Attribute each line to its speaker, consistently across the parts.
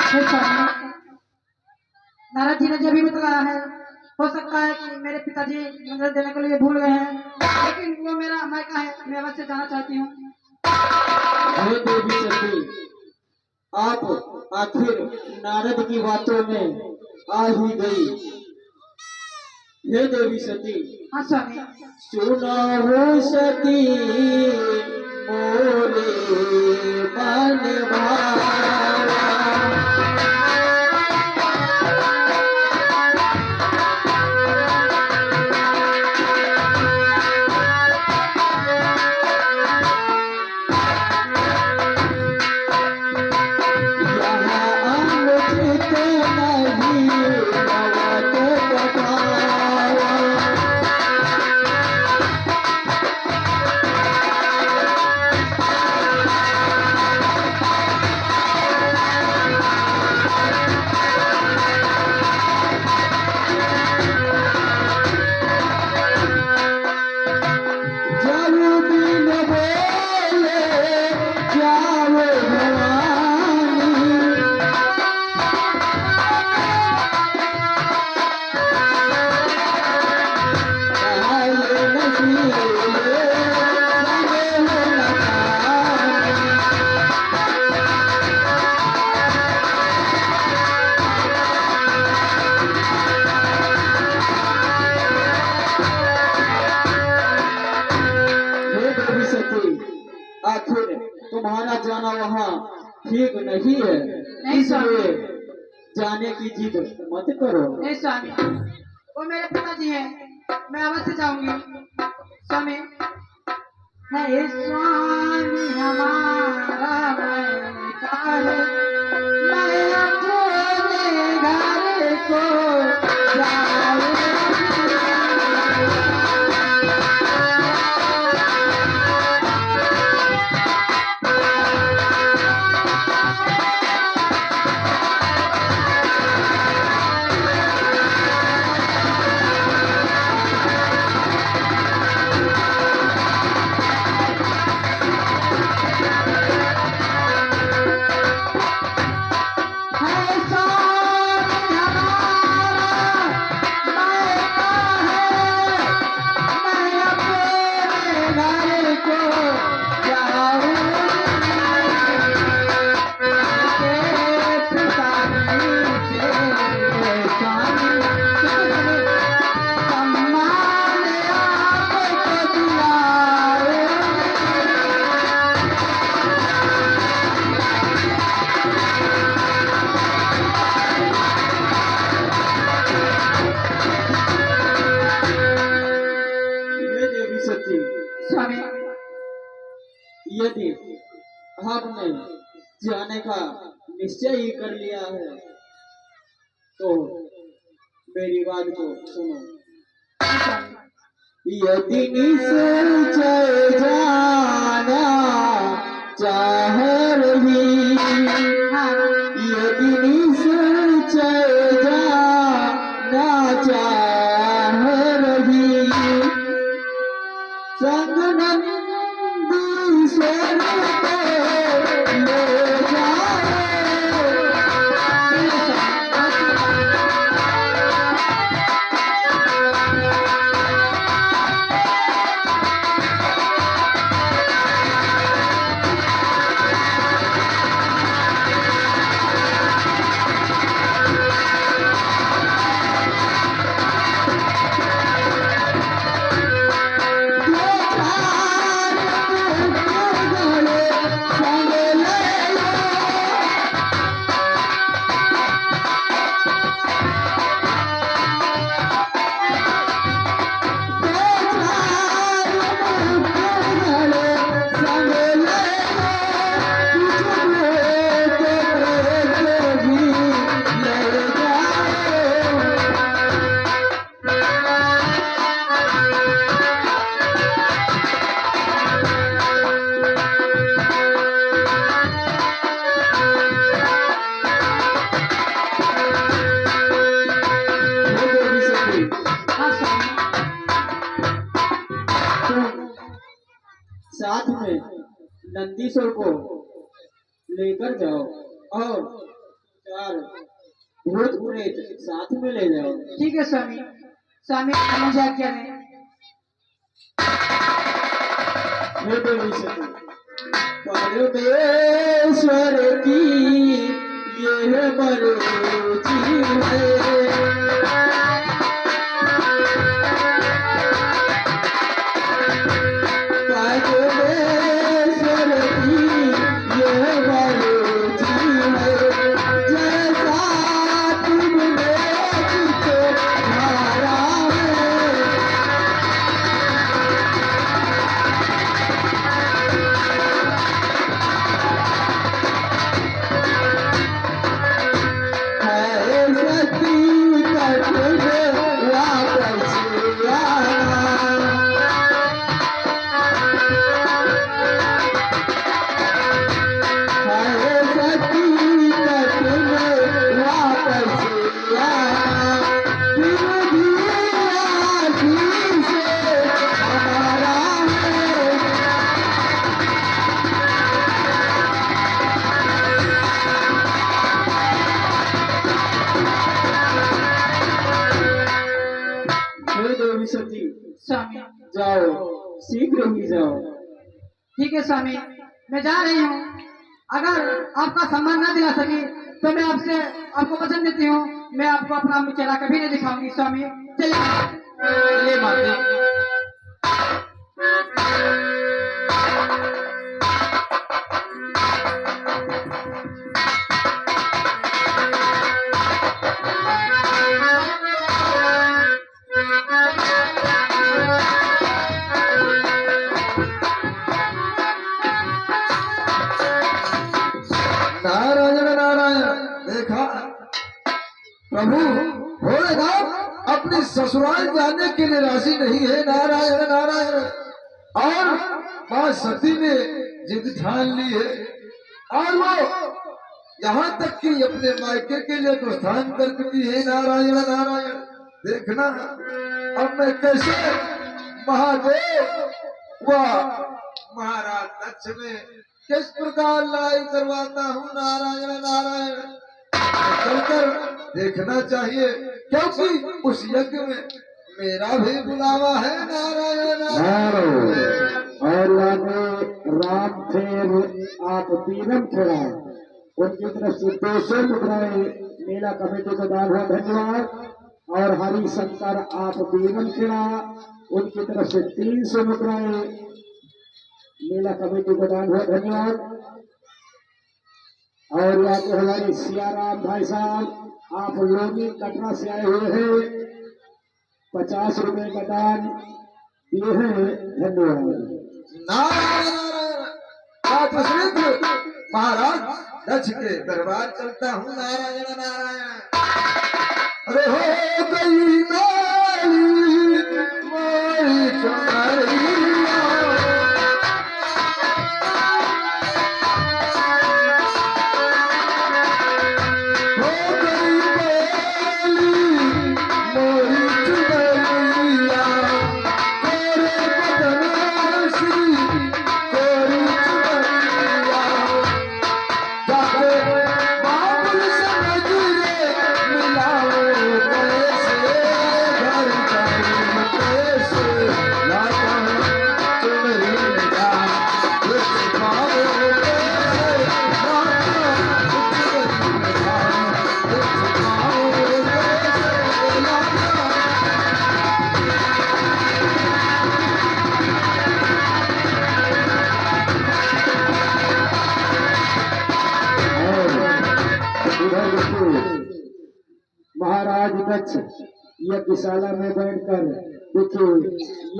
Speaker 1: हे स्वामी, नारद जी ने जो भी बतलाया है, हो सकता है कि मेरे पिताजी मंदिर देने के लिए भूल गए हैं, लेकिन वो मेरा मायका है, मैं अवश्य जाना चाहती हूँ।
Speaker 2: हे देवी सती, आप आखिर नारद की बातों में आ ही गई। हे देवी सती,
Speaker 1: हाँ स्वामी,
Speaker 2: सुनो हो सती मोरे मन भावा। आखिर तुम्हारा जाना वहाँ ठीक नहीं है, इसलिए जाने की जिद मत करो।
Speaker 1: नहीं स्वामी, वो मेरे पिताजी हैं, मैं अवश्य जाऊंगी। स्वामी, है स्वामी हमारा मायका है, मैं अपने घर को जाऊंगी।
Speaker 2: यदि आपने जाने का निश्चय ही कर लिया है तो मेरी बात को सुनो। यदि निश्चय जाना चाह रही, यदि निश्चय जाना चाह रही, संग साथ में नंदीश्वर को लेकर जाओ और चार भूत प्रेत साथ में ले जाओ।
Speaker 1: ठीक है स्वामी। स्वामी समझ आज्ञा है।
Speaker 2: हे देवी सती, परमेश्वर की ये मर्जी है। परमेश्वर की ये मर्जी है। जैसा तुमने मुझको मारा है सती तट में वापस आना। सती
Speaker 1: स्वामी
Speaker 2: जाओ, शीघ्र ही जाओ।
Speaker 1: ठीक है स्वामी, मैं जा रही हूँ। अगर आपका सम्मान न दिला सकी तो मैं आपको वचन देती हूँ, मैं आपको अपना चेहरा कभी नहीं दिखाऊंगी। स्वामी चलिए।
Speaker 2: ले माते।
Speaker 3: नारायण नारायण। देखा प्रभु भोलेनाथ अपनी ससुराल जाने के लिए राशि नहीं है। नारायण नारायण। और माँ सती ने जिद ठान ली है और वो यहाँ तक कि अपने मायके के लिए प्रस्थान कर चुकी है। नारायण नारायण। देखना अब मैं कैसे महादेव व महाराज दक्ष में किस प्रकार लड़ाई करवाता हूँ। नारायण नारायण। चलकर देखना चाहिए क्योंकि उस यज्ञ में मेरा भी बुलावा है। नारायण नारायण।
Speaker 4: और यहाँ राम थे आप तीनम खड़ा, उनकी तरफ से 200 मुद्राएं मेला कमेटी को दान हुआ, धन्यवाद। और हरि शंकर आप तीनम खड़ा, उनकी तरफ से 300 मुद्राएं मेला कमेटी को दान हुआ, धन्यवाद। और यहाँ पे हमारे सियाराम भाई साहब आप लोनी कटरा से आए हुए हैं, 50 रुपए का दान दिए हैं, धन्यवाद।
Speaker 3: नारायण नारायण। महाराज दक्ष के दरबार चलता हूँ। नारायण नारायण। अरे हो गई मोरी चुनरिया, हो गई मोरी चुनरिया, तेरे बदन सी कोरी चुनरिया, जाके बाबुल समझ रे मिलाओ कैसे, घर जाऊं कैसे, लाता हूँ चुनरिया, एक पाओ कैसे, लाता हूँ चुनरिया, एक पाओ कैसे, लाता हूँ।
Speaker 4: इधर देखिए महाराज दक्ष यज्ञशाला में बैठकर देखिए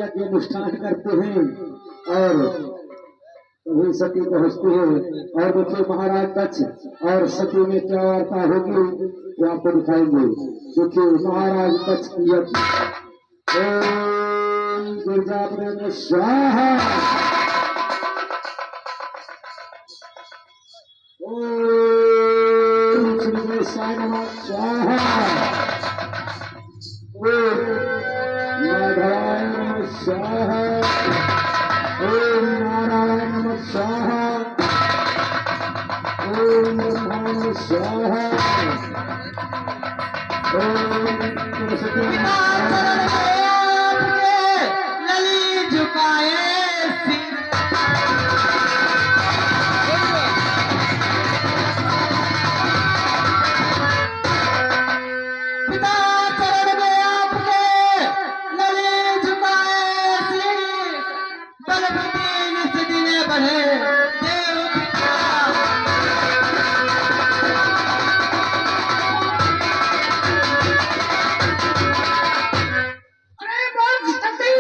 Speaker 4: यज्ञ अनुष्ठान करते हैं और कभी सती पहुंचती है। और देखिए महाराज दक्ष और सती में क्या वार्ता होगी वो आपको दिखाएंगे। देखिए महाराज दक्ष की यज्ञ। ओम दुर्गा स्वाहा, ओम श्री गणेशाय नमः स्वाहा, ओम माधवाय नमः स्वाहा, ओम नारायण नमः स्वाहा, ओम ब्रह्मा नमः स्वाहा। ओम सरस्वती
Speaker 1: पिता चरण में आपके लली झुकाए सिर। पिता चरण में आपके लली झुकाए सिर। बलवती नित दिन बढ़े देव पिता।
Speaker 3: अरे बोल सती,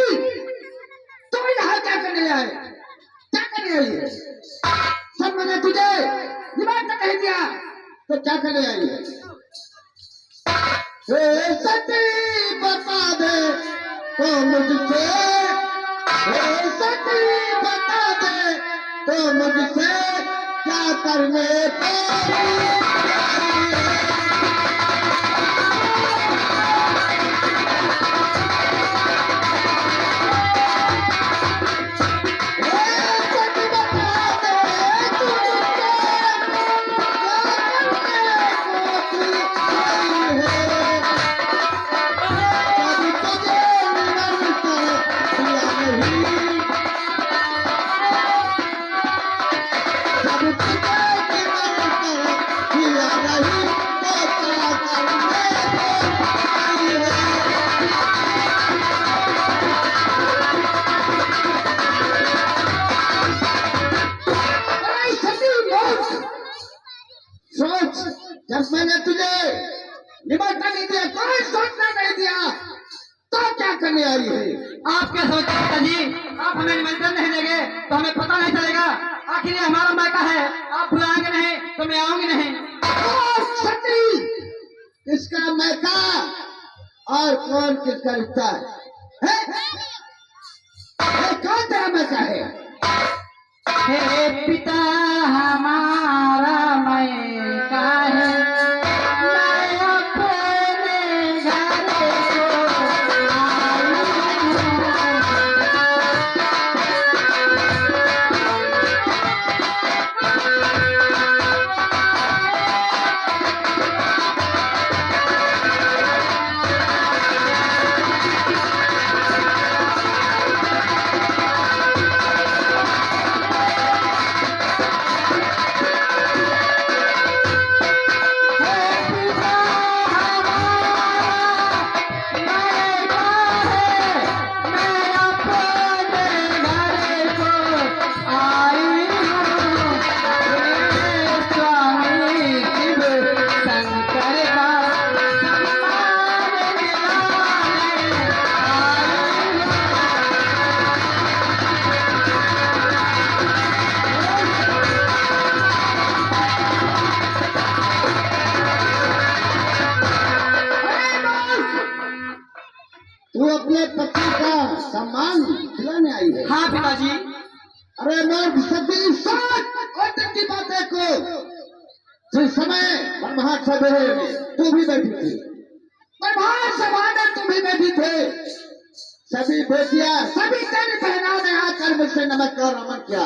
Speaker 3: तुम यहाँ क्या करने आए? क्या करने आई है? सब मैंने तुझे दिमाग तक कह दिया, तो क्या करने आई है? हे सती बता दे तो मुझसे, हे सती बता दे तो मुझसे क्या करने को? सोच, जब मैंने तुझे निमंत्रण नहीं दिया, कोई सोचना नहीं दिया, तो क्या करने आई है?
Speaker 1: आप क्या सोचते हैं पिताजी? आप हमें निमंत्रण नहीं देंगे तो हमें पता नहीं चलेगा। आखिर ये हमारा मायका है, आप बुलाएंगे नहीं तो मैं आऊंगी नहीं।
Speaker 3: ओ सती, किसका मैका और कौन किसका रिश्ता है? कौन तेरा मैका है?
Speaker 1: हे पिता हमारा मायका है, मैं अपने घर को आई हूँ।
Speaker 3: तू अपने पति का सम्मान दिलाने आई है?
Speaker 1: हाँ पिताजी।
Speaker 3: अरे मैं सती, सोच और दिन की बातें को। जिस समय ब्रह्मांड सवेरे में तू भी बैठी थी, ब्रह्मांड सभा में तू भी बैठी थे, सभी बेटियां, सभी तेरी बहनों ने आकर मुझसे नमस्कार रमन किया,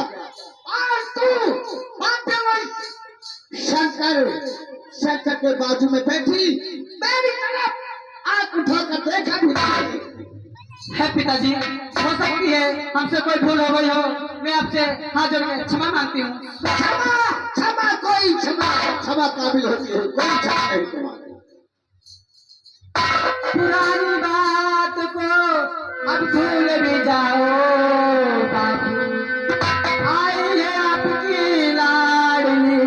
Speaker 3: और तू शंकर के बाजू में बैठी मेरी तरफ आंख उठाकर देखा भी नहीं।
Speaker 1: है पिताजी, हो सकती है हमसे कोई भूल हो गई हो, मैं आपसे हाथ जोड़ के क्षमा मांगती हूँ।
Speaker 3: क्षमा क्षमा कोई क्षमा काबिल होती है, कोई क्षमा नहीं तुम्हारी।
Speaker 1: पुरानी बात को अब भूल भी जाओ बाबू, आई है आपकी लाडली,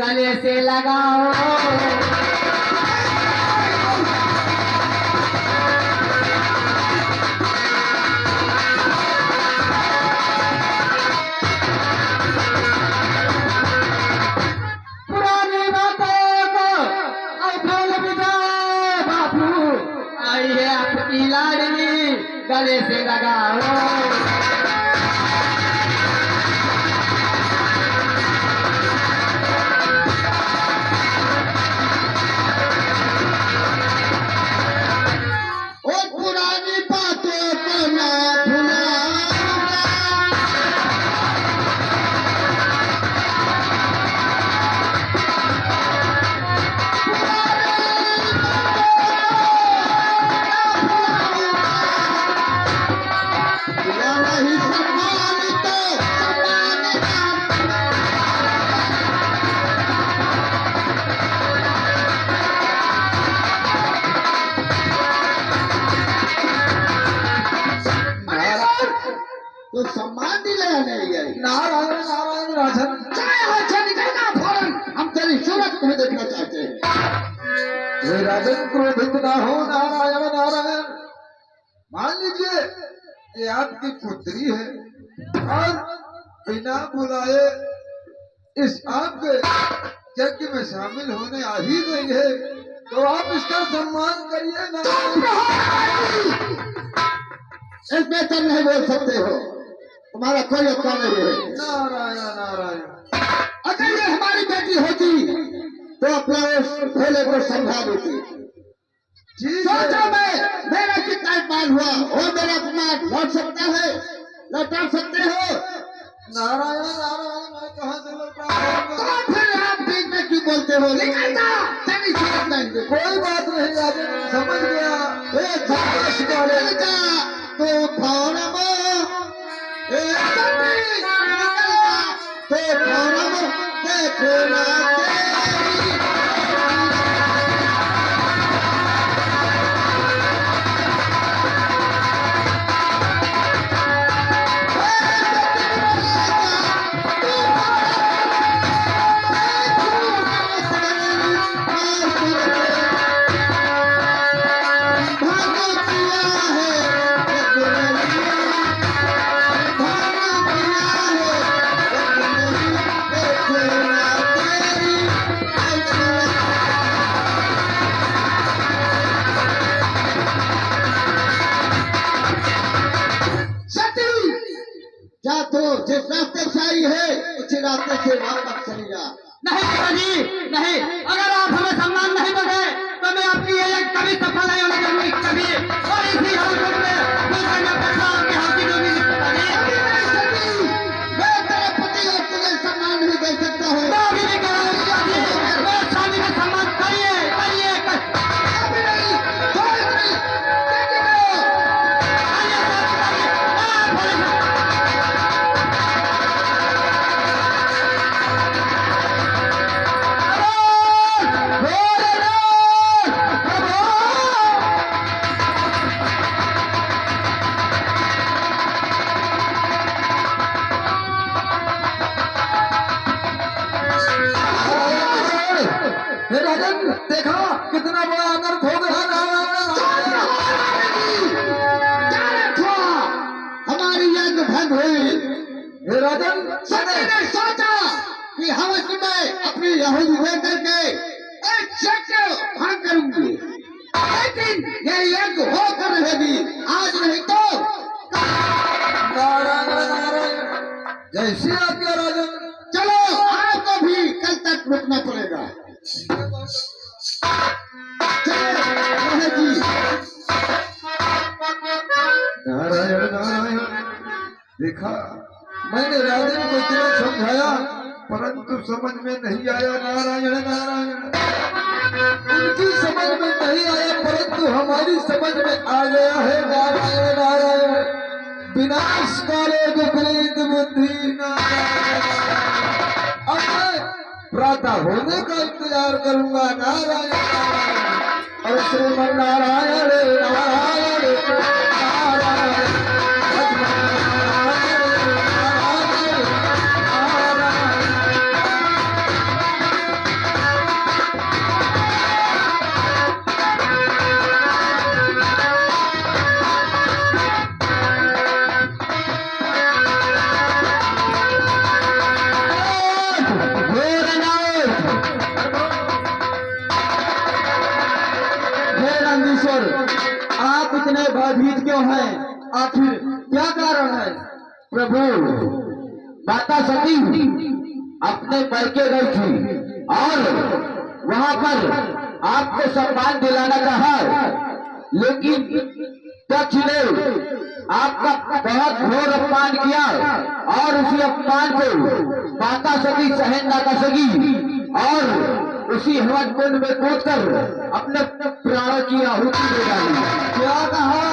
Speaker 1: गले से लगाओ। पुरानी बातों को अब भूल भी जाओ बाबू, आई है आपकी लाडली, गले से लगाओ।
Speaker 3: पुरानी बातों को ना भुलाना,
Speaker 4: तुम्हें देखना चाहते हैं।
Speaker 3: हे राजन, क्रोधित ना हो। नारायण नारायण। मान लीजिए ये आपकी पुत्री है और बिना बुलाए इस आपके यज्ञ में शामिल होने आ ही गई है, तो आप इसका सम्मान करिए ना।
Speaker 4: इसमें तुम नहीं बोल सकते हो, तुम्हारा कोई अधिकार नहीं है।
Speaker 3: नारायण नारायण।
Speaker 4: अगर ये हमारी बेटी होती तो अपना उस भोले को समझा देती।
Speaker 3: ठीक है।
Speaker 4: सोचो मैं मेरा कितना पाल हुआ और मेरा अपमान लौट सकता है, लौटा सकते हो।
Speaker 3: नारायण नारायण। मैं कहाँ से लौटा
Speaker 4: तो
Speaker 3: पाऊंगा?
Speaker 4: फिर आप बीच में क्यों बोलते हो? निकल जा, तेरी सूरत नहीं देखो।
Speaker 3: कोई बात नहीं राजन, समझ गया।
Speaker 4: निकल जा, तो फौरम तो फौरम देखो ना तेरी। जा तो जिस रास्ते से आई है उसी रास्ते से वापस चली जा।
Speaker 1: नहीं पिताजी, नहीं। अगर आप हमें सम्मान नहीं दोगे तो मैं आपकी ये यज्ञ कभी सफल नहीं होने दूंगी, कभी। और इसी हालत में दूसरे में पैसा आपके हाथ की डूबी पिताजी।
Speaker 4: मैं तेरे पति और तुझे सम्मान नहीं दे सकता हूँ।
Speaker 1: मैं अभी भी कह रहा हूँ पिताजी, मेरे स्वामी का सम्मान करिए, करिए।
Speaker 4: अभी नहीं, छोड़ नहीं, कैसे करो?
Speaker 1: आइए साथ पिताजी। बोले
Speaker 3: हे राजन, देखा कितना बड़ा अनर्थ हो गया। नारायण नारायण।
Speaker 4: हमारी यज्ञ भंग हुई।
Speaker 3: हे राजन,
Speaker 4: सती ने सोचा कि हम इसमें अपनी यहूदी लेकर के एक यज्ञ भंग करूंगी, लेकिन ये यज्ञ होकर रहेगी। आज नहीं तो
Speaker 3: नारायण नारायण। जैसी आज्ञा राजन।
Speaker 4: चलो, आपको भी कल तक रुकना पड़ेगा। चलो रोहित जी।
Speaker 3: नारायण नारायण। देखा, मैंने राजन को इतना समझाया परंतु समझ में नहीं आया। नारायण नारायण। उनकी समझ में नहीं आया परंतु हमारी समझ में आ गया है। नारायण नारायण। विनाश काले विपरीत बुद्धि। नारायण। अब मैं प्रातः होने का इंतजार करूंगा। नारायण नारायण। और श्रीमन नारायण नारायण नारायण।
Speaker 2: आप इतने भयभीत क्यों हैं? आखिर क्या कारण है?
Speaker 4: प्रभु, माता सती अपने पैके गई थी और वहां पर आपको सम्मान दिलाना चाहा, लेकिन दक्ष ने आपका बहुत घोर अपमान किया और उसी अपमान को माता सती सहन ना कर सकी और उसी हवन कुंड में कूदकर अपने प्राणों की आहुति दे डाली।
Speaker 2: क्या कहा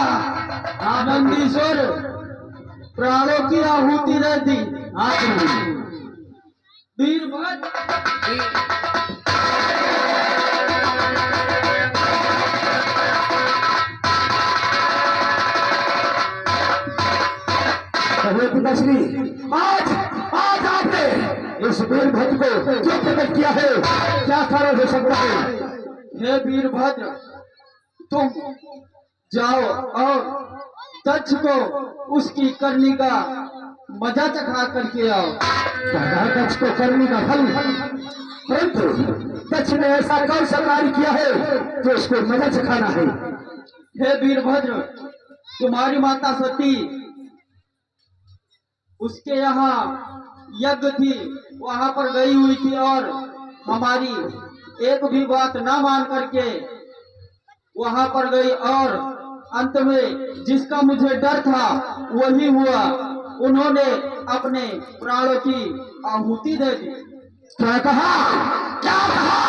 Speaker 2: आनंदीश्वर? प्राणों की आहुति दे दी। वीरभद्र,
Speaker 4: पिताश्री, आज आज आपने इस वीरभद्र को क्यों प्रकट किया है? क्या कारण हो सकता है?
Speaker 2: हे वीरभद्र, तुम जाओ और दक्ष को उसकी करनी का मजा चखा करके आओ।
Speaker 4: दादा दक्ष को करने का फल, परंतु दक्ष ने ऐसा कौन सा कार्य किया है जो उसको मजा चखाना है?
Speaker 2: हे वीरभद्र, तुम्हारी माता सती उसके यहाँ यज्ञ थी, वहां पर गई हुई थी और हमारी एक भी बात ना मान करके वहां पर गई और अंत में जिसका मुझे डर था वही हुआ। उन्होंने अपने प्राणों की आहुति दे दी।
Speaker 4: क्या कहा? क्या कहा?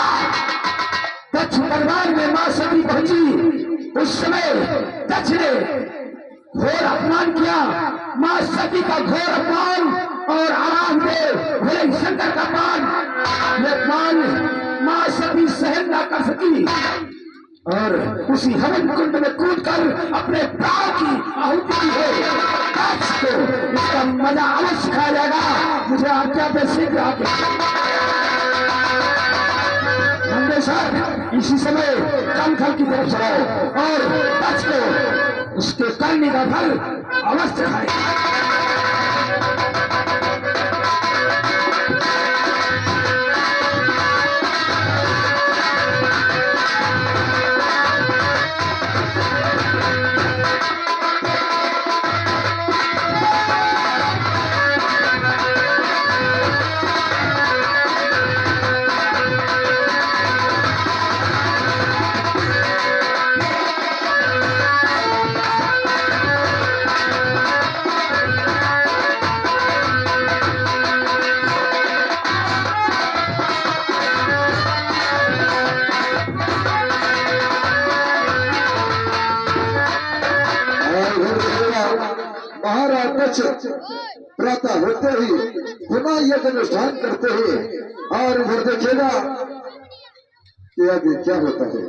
Speaker 4: दक्ष दरबार में मां सती पहुंची, उस समय दक्ष ने घोर अपमान किया। मां सती का घोर अपमान और आराम में भले शंकर का पान, ये पान मां सती सहन न कर सकी और उसी हवन कुंड में कूदकर अपने प्राण की आहुति दी है। दक्ष को इसका मजा अवश्य खाया जाएगा। मुझे आज्ञा पे शीघ्र आके सर इसी समय कमखल की तरफ चलाओ और दक्ष को उसके करने का फल अवश्य खाए।
Speaker 3: महाराज दक्ष प्रातः होते ही पुनः यज्ञ अनुष्ठान करते हैं और उधर देखेगा कि आगे क्या होता है।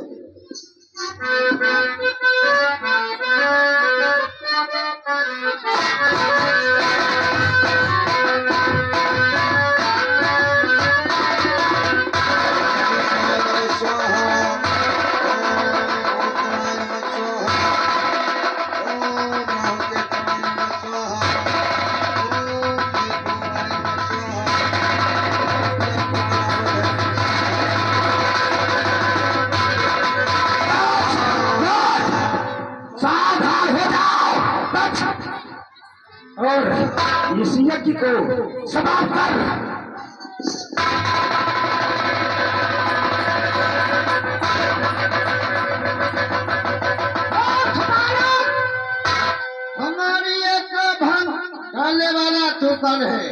Speaker 4: और इस यज्ञ को समाप्त कर।
Speaker 3: हमारी एक भंग डालने वाला तू कौन है?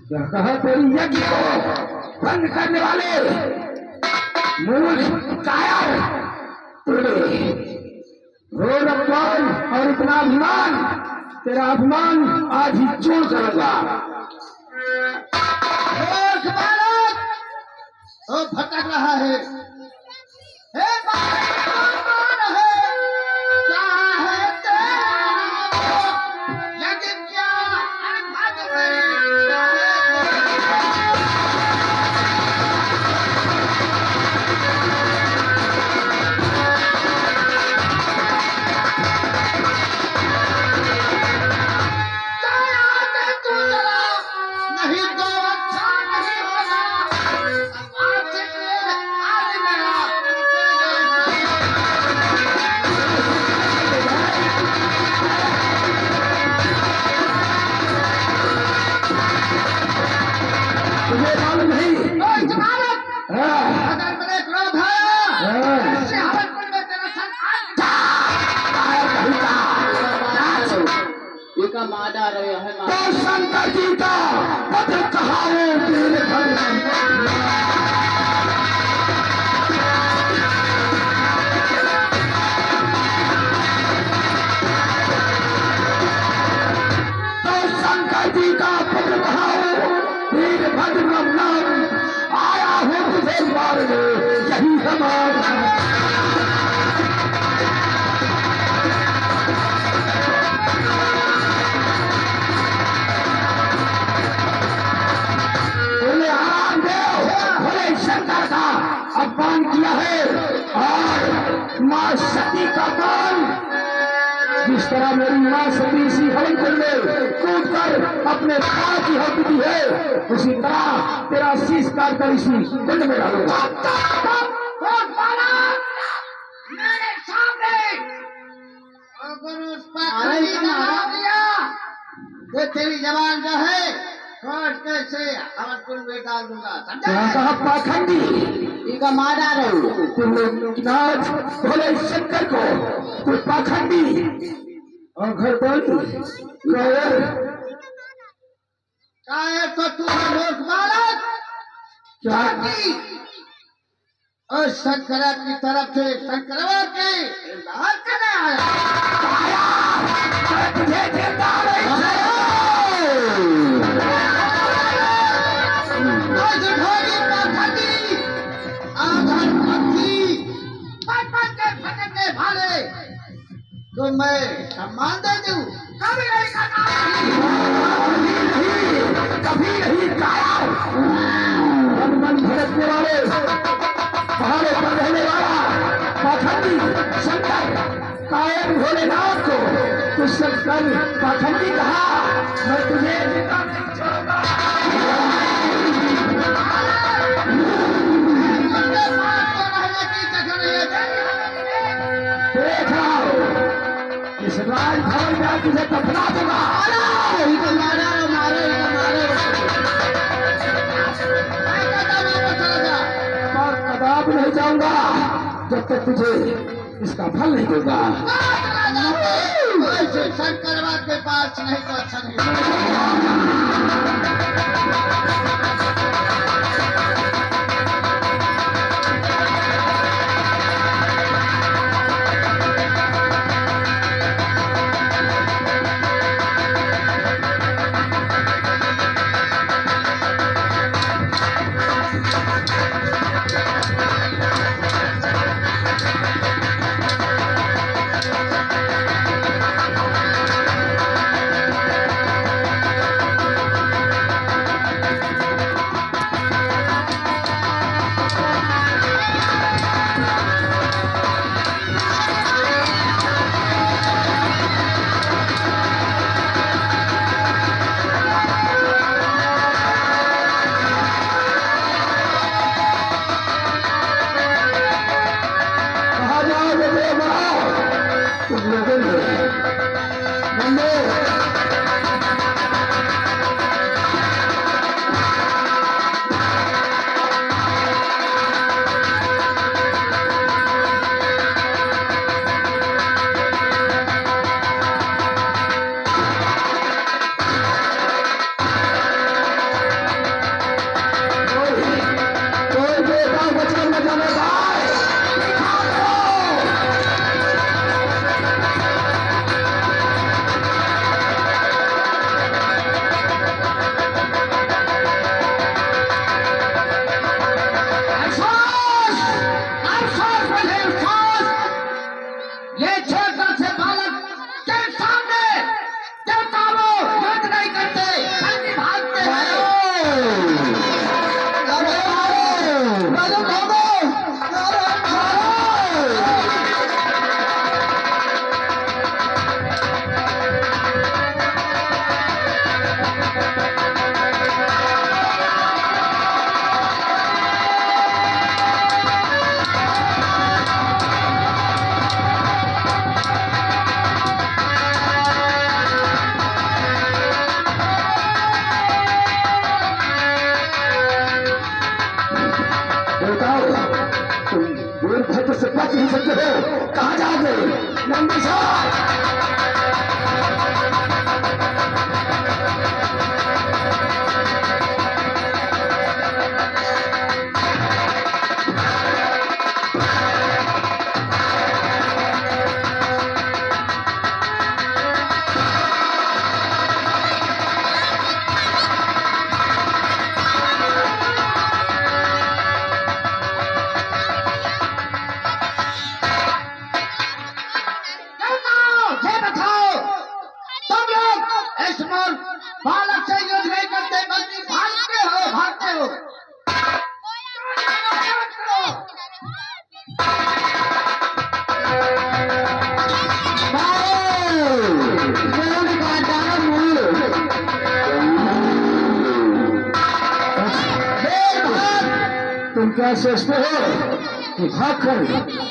Speaker 4: क्या कहा? तेरी यज्ञ को भंग करने वाले मूर्ख कायर, घोर अपमान और इतना अभिमान, तेरा अभिमान आज ही चूर करूंगा।
Speaker 3: वो भटक रहा है। हे बालक, कौन है? क्या है तेरा? यज्ञ क्या भंग में?
Speaker 2: का मादा रहे है
Speaker 4: तो शंकर जी का पत्र कहा मेरे तो शंकर जी का पत्र कहा वीरभद्र नाम आया हो तुझे मारने, यही हमारा अपमान किया है और मां सती का अपमान, जिस तरह मेरी मां सती इसी हवन में कूद कर अपने प्राण की हक दी है, उसी तरह तेरा शीश काट कर इसी कुंड में डालूंगा।
Speaker 5: मेरे सामने अगर उस पाखंडी का नाम लिया तो तेरी जवान जो है काट कैसे हवन कुंड में डाल दूंगा।
Speaker 4: क्या कहा पाखंडी?
Speaker 5: इनका मार रहे हो
Speaker 4: तुम लोग नाथ भोले शंकर को तू पाखंडी और घरदारी
Speaker 5: कायर तो तू है मूर्ख बालक।
Speaker 4: क्या
Speaker 5: और शंकरा की तरफ से शंकरवा के इलाज करने आया।
Speaker 4: तुझे देता
Speaker 5: आज उठोगी पाखंडी, आधर पक्षी, बचपन के भटकने वाले तो मैं सम्मान दे दूं। कभी नहीं करना।
Speaker 4: कभी नहीं काया मन मन भटकने वाले पहाड़ों पर रहने वाला पाखंडी शंकर कायर भोलेनाथ को तू शंकर पाखंडी कहा, मैं तुझे जिंदा नहीं छोड़ूंगा। देख आओ इस राजभवन में तुझे दफना दूंगा। और कदाप नहीं जाऊंगा जब तक तुझे इसका फल नहीं दूंगा।
Speaker 5: शंकरवा के पास नहीं तो अच्छा नहीं।
Speaker 4: से बच नहीं सकते हो, कहाँ जाओगे? नंदी साहब
Speaker 5: ये बताओ तुम लोग
Speaker 4: क्या सोचते हो कि भाग कर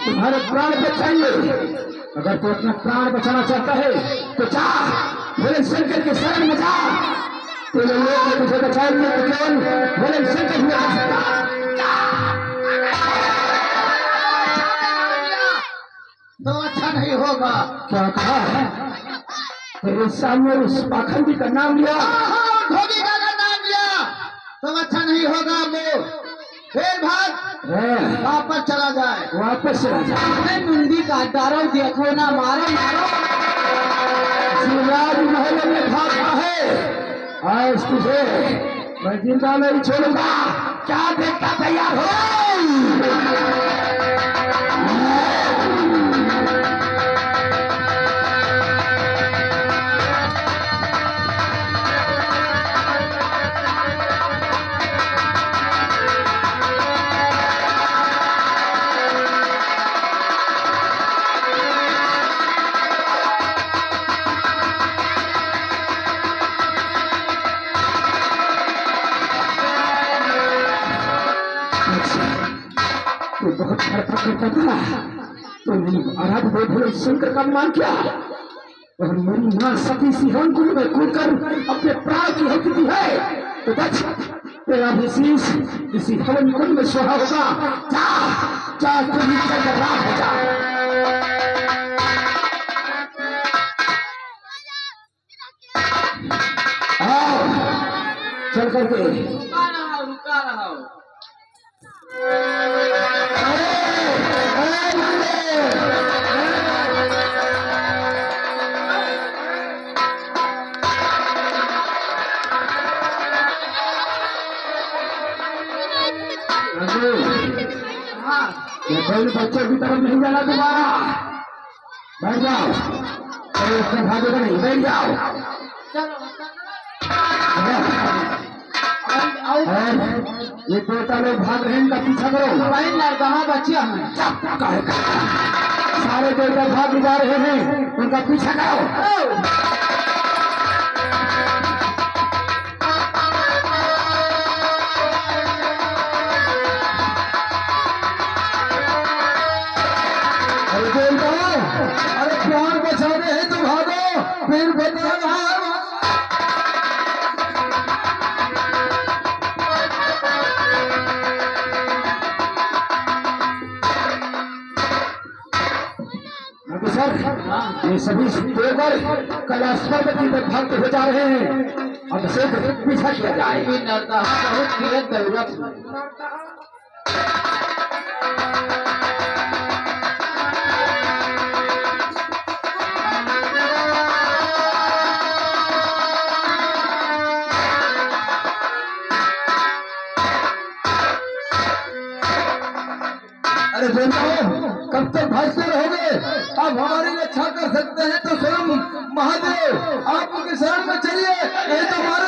Speaker 4: तुम्हारे प्राण बचाएंगे? अगर तू अपना प्राण बचाना चाहता है तो जा, भोले शंकर के शरण में जा। तेरे लोग तुझे बचाएंगे तो केवल भोले शंकर ही आ सकता।
Speaker 5: तो अच्छा नहीं होगा।
Speaker 4: क्या कहा है? तेरे सामने उस पाखंडी का नाम लिया,
Speaker 5: धोबी का नाम लिया, तो अच्छा नहीं होगा। वो फिर भाग वापस चला जाए,
Speaker 4: वापस चला जाए।
Speaker 1: मुंडी काट डारो, देखो ना, मारो मारो।
Speaker 4: शिवराज महल में भागता है, आज तुझे मैं जिंदा नहीं छोड़ूंगा। क्या देखता तैयार हो? तो बहुत खर्चा करता था, तो मेरी आराध्य देव भोले शंकर का अपमान किया और मेरी मां सती सिंहन कुंड में कूदकर अपने प्राण की हत्या की है। तो दक्ष, तेरा भी शीश इसी हवन कुंड में सोहा होगा। जा जा, तुम नीचे का राख हो जा। आओ, चल करके
Speaker 2: रुका रहा हूँ।
Speaker 4: बच्चों की तरफ नहीं जाना दोबारा। बैठ जाओ, उससे भागेगा नहीं, बैठ जाओ। ये देवता लोग भाग रहे हैं, इनका पीछा करो।
Speaker 1: कहाँ बच्चे हमें
Speaker 4: सारे देवता भाग जा रहे हैं, उनका पीछा करो।
Speaker 3: अरे प्राण बचाने हैं तो भागो, फिर बताना।
Speaker 4: सर, ये सभी देवगढ़ कैलाश पर्वत की तरफ भागते हुए जा रहे हैं। अब से पीछा किया जाए।
Speaker 2: बहुत जरूरत है।
Speaker 3: अरे देवताओं, कब तक भागते रहोगे? आप हमारी रक्षा कर सकते हैं तो स्वयं महादेव आप उनके शरण में चलिए, नहीं तो हमारे